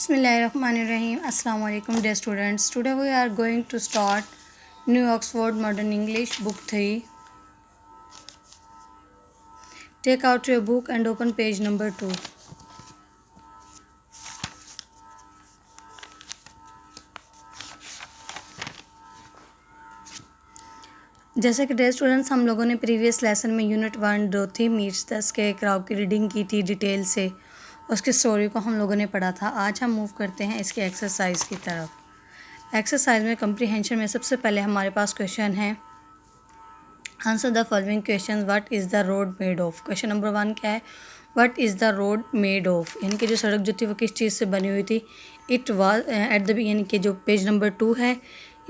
Bismillahirrahmanirrahim. Assalamu alaikum dear students. Today we are going to start New Oxford Modern English book 3. Take out your book and open page number 2. जैसे कि dear students हम लोगों ने previous lesson में unit 1 डोथी meets the स्केरक्राउ की reading की थी detail से, उसकी स्टोरी को हम लोगों ने पढ़ा था। आज हम मूव करते हैं इसके एक्सरसाइज की तरफ। एक्सरसाइज में कंप्रीहेंशन में सबसे पहले हमारे पास क्वेश्चन है, answer the following question. What is the road made of. Question number 1 क्या है, what is the road made of, यानी कि जो सड़क जो थी वो किस चीज़ से बनी हुई थी। इट वाज एट द, यानी कि जो पेज नंबर 2 है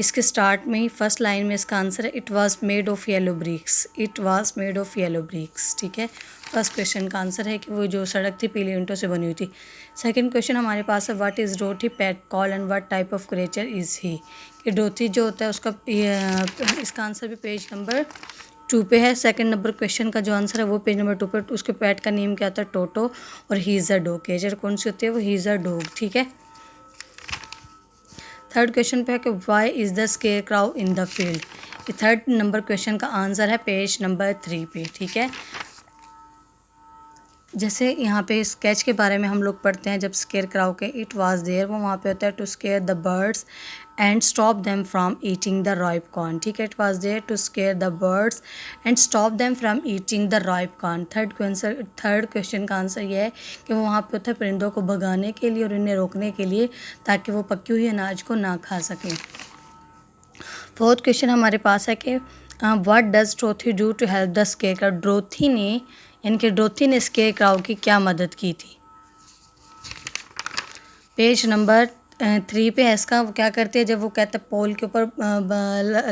इसके स्टार्ट में ही फर्स्ट लाइन में इसका आंसर है it was made of yellow bricks. It was made of yellow bricks, ठीक है। फर्स्ट क्वेश्चन का आंसर है कि वो जो सड़क थी पीली ईंटों से बनी हुई थी। सेकंड क्वेश्चन हमारे पास है, व्हाट इज़ डोथी pet call and what type of creature is he. कि डोथी जो होता है उसका इसका आंसर भी पेज नंबर 2 पे है। सेकंड नंबर क्वेश्चन का जो आंसर है वो पेज नंबर 2 पे, उसके पेट का नेम क्या होता है, टोटो, और he is a dog. Creature कौन सी होती है, वो ही इज़ अ डॉग, ठीक है। थर्ड क्वेश्चन पे है कि why is the scarecrow in the field. ये थर्ड नंबर क्वेश्चन का आंसर है पेज नंबर 3 पे, ठीक है। जैसे यहाँ पे स्केच के बारे में हम लोग पढ़ते हैं, जब स्केरक्राउ के इट वाज देयर, वो वहाँ पे होता है to scare the birds and stop them from eating the ripe corn, ठीक है। It was there to scare the birds and stop them from eating the ripe corn. Third question का answer ये है कि वो वहाँ पे होता है परिंदों को भगाने के लिए और इन्हें रोकने के लिए, ताकि वो पकी हुई अनाज को ना खा सकें। फोर्थ क्वेश्चन हमारे पास है कि what does Dorothy do to help the scarecrow. Dorothy ने, यानी कि ड्रोथी ने स्केरक्राउ की क्या मदद की थी। पेज नंबर 3 पे है इसका। वो क्या करती है, जब वो कहता है पोल के ऊपर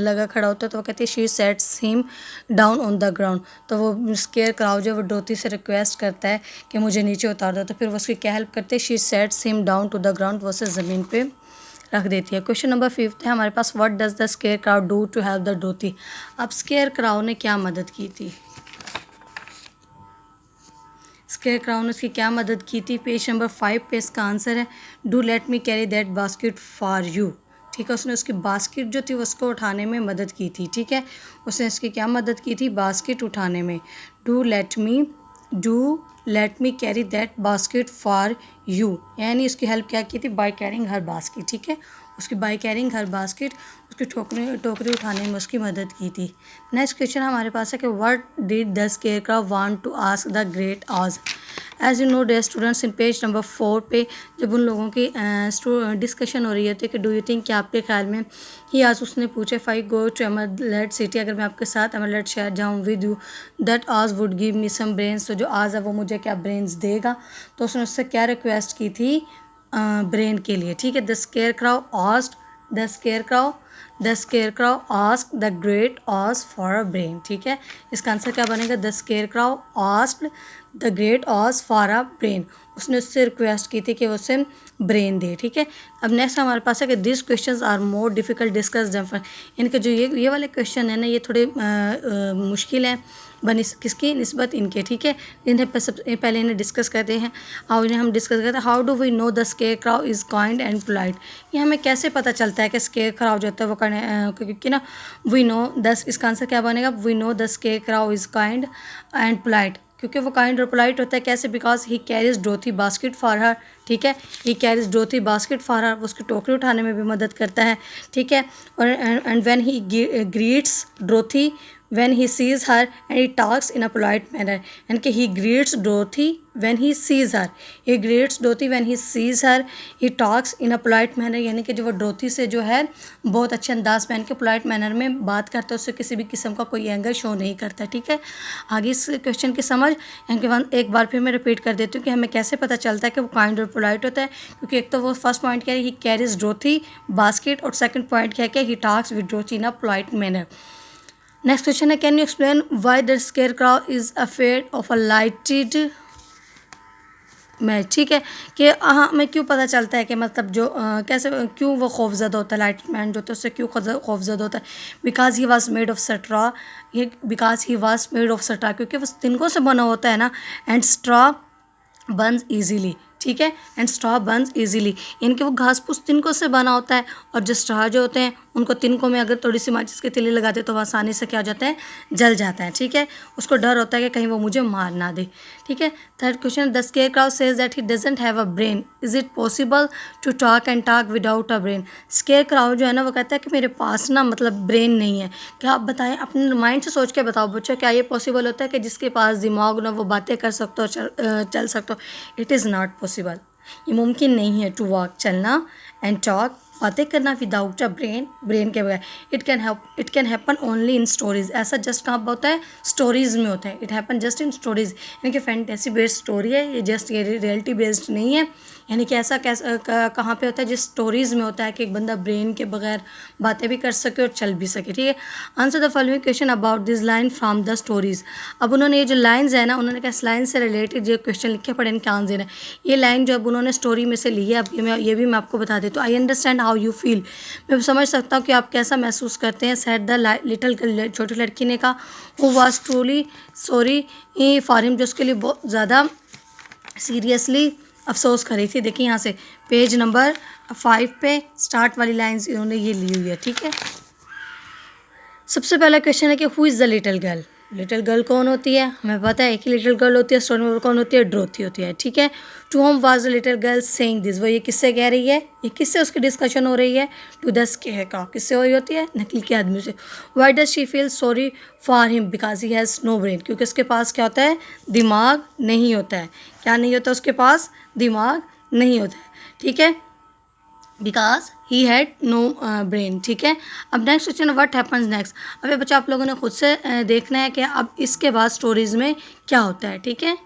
लगा खड़ा होता है तो वो कहती है she sets him down on the ground. तो वो स्केरक्राउ जो वो ड्रोथी से रिक्वेस्ट करता है कि मुझे नीचे उतार दो, तो फिर वो उसकी क्या हेल्प करते हैं, she sets him down to the ground, वो उसे ज़मीन पे रख देती है। क्वेश्चन नंबर 5 है हमारे पास, what does the scarecrow do to help the Dorothy. अब स्केरक्राउ ने क्या मदद की थी, स्केरक्राउ ने उसकी क्या मदद की थी। पेज नंबर 5 पे इसका आंसर है do let me carry that basket for you, ठीक है। उसने उसकी बास्केट जो थी उसको उठाने में मदद की थी, ठीक है। उसने उसकी क्या मदद की थी, बास्केट उठाने में। Do let me carry that basket for you, यानी उसकी हेल्प क्या की थी, बाय कैरिंग हर बास्केट, ठीक है। उसकी बाय कैरिंग हर बास्केट, उसकी टोकरी उठाने में उसकी मदद की थी। नेक्स्ट क्वेश्चन हमारे पास है कि what did the scarecrow want to ask the great Oz. As you know dear students, in page number 4 पे जब उन लोगों की डिस्कशन हो रही है तो कि डू यू थिंक, कि आपके ख्याल में ही आज उसने पूछा, if I go to Emerald city, अगर मैं आपके साथ अमरलेट शहर जाऊँ with you, that Oz would give me some brains, तो जो आज है वो मुझे क्या ब्रेन्स देगा। तो उसने उससे क्या रिक्वेस्ट की थी, ब्रेन के लिए, ठीक है। The scarecrow asked the great Oz for a brain, ठीक है। इसका आंसर क्या बनेगा, the scarecrow asked the great Oz for a brain. उसने उससे रिक्वेस्ट की थी कि वो उसे ब्रेन दे, ठीक है। अब नेक्स्ट हमारे पास है कि this questions are more difficult discuss them, इनके जो ये वाले क्वेश्चन है ना, ये थोड़े मुश्किल हैं किसकी निस्बत इनके, ठीक है। इन्हें सबसे पहले इन्हें डिस्कस करते हैं। और इन्हें हम डिस्कस करते हैं, how do we know the scarecrow is kind and polite. ये हमें कैसे पता चलता है कि स्केरक्राउ जो होता है वो क्योंकि ना वी नो दस, इसका आंसर क्या बनेगा, we know the scarecrow is kind and polite, क्योंकि वो काइंड और पोलाइट होता है। कैसे, because he carries Dorothy basket for her, ठीक है। He carries Dorothy basket for her, उसकी टोकरी उठाने में भी मदद करता है, ठीक है। और and when he greets Dorothy when he sees her and he talks in a polite manner, यानी कि he greets Dorothy when he sees her, he greets Dorothy when he sees her, he talks in a polite manner, यानी कि जो वो डोथी से जो है बहुत अच्छे अंदाज में के पोलाइट मैनर में बात करता है, उससे किसी भी किस्म का कोई एंगर शो नहीं करता, ठीक है। आगे इस क्वेश्चन की समझ, एक बार फिर मैं रिपीट कर देती हूँ कि हमें कैसे पता चलता है कि वो काइंड और पोलाइट होता है। क्योंकि एक तो वो फर्स्ट पॉइंट क्या है, ही कैरीज ड्रोथी बास्केट, और सेकंड पॉइंट क्या है कि he talks with Dorothy in a polite manner. Next question है, can you explain why the scarecrow is afraid of a lighted match, ठीक है। कि हमें क्यों पता चलता है कि मतलब जो कैसे क्यों वो खौफजदा होता है, लाइट मैन जो होता है उससे क्यों खौफजदा होता है। Because he was made of straw, ये because he was made of straw, क्योंकि वो तिनकों से बना होता है ना, एंड स्ट्रॉ बर्न्स ईजीली, ठीक है। एंड स्ट्रॉ बर्न्स ईजिली, यानी कि वो घास फूस तिनकों से बना होता है, और जो स्ट्रॉ जो होते हैं उनको तिनकों में अगर थोड़ी सी माचिस की तीली लगाते तो वो आसानी से क्या हो जाता है, जल जाता है, ठीक है। उसको डर होता है कि कहीं वो मुझे मार ना दे, ठीक है। Third question, the scarecrow says that he doesn't have a brain, is it possible to talk and talk without a brain. Scarecrow जो है ना वो कहता है कि मेरे पास ना मतलब ब्रेन नहीं है। क्या आप बताएं, अपने माइंड से सोच के बताओ बच्चों, क्या ये पॉसिबल होता है कि जिसके पास दिमाग ना वो बातें कर सकते हो, चल सकते हो। इट इज़ नॉट पॉसिबल, ये मुमकिन नहीं है। टू वॉक, चलना, एंड टॉक, बातें करना, विदाउट अ ब्रेन, ब्रेन के बगैर। It can happen only in stories, ऐसा जस्ट कहाँ पर होता है, स्टोरीज में होता है। It happen just in stories, यानी कि फैंटेसी बेस्ड स्टोरी है ये, जस्ट ये रियलिटी बेस्ड नहीं है। यानी कि ऐसा कहाँ पे होता है, जिस स्टोरीज में होता है कि एक बंदा ब्रेन के बगैर बातें भी कर सके और चल भी सके, ठीक है। Answer the following question about this line from the stories. अब उन्होंने ये जो लाइन्स है ना, उन्होंने क्या लाइन से रिलेटेड जो क्वेश्चन लिखे पड़े, इनके आंसर है। ये लाइन जो अब उन्होंने स्टोरी में से ली है, अब ये भी मैं आपको बता देती हूँ। I understand how you feel, मैं समझ सकता हूँ कि आप कैसा महसूस करते हैं। सेड द लिटिल गर्ल, छोटी लड़की ने कहा, who was truly sorry for him, जो उसके लिए बहुत ज़्यादा सीरियसली अफसोस कर रही थी। देखिए यहाँ से पेज नंबर 5 पे स्टार्ट वाली लाइन्स इन्होंने ये ली हुई है, ठीक है। सबसे पहला क्वेश्चन है कि who is the little girl. Little girl कौन होती है, हमें पता है, एक ही लिटिल गर्ल होती है स्टोरी में, कौन होती है, ड्रोथी होती है, ठीक है। To whom was the little girl saying this, वो ये किससे कह रही है, ये किससे उसकी डिस्कशन हो रही है, टू द स्केयरक्राउ, किससे हो रही होती है, नकली के आदमी से। Why does she feel sorry for him, because he has no brain, क्योंकि उसके पास क्या होता है, दिमाग नहीं होता है। क्या नहीं होता उसके पास, दिमाग नहीं होता है, ठीक है, because he had no brain, ठीक है। अब next question, what happens next. अब ये बच्चा आप लोगों ने खुद से देखना है कि अब इसके बाद स्टोरीज में क्या होता है, ठीक है।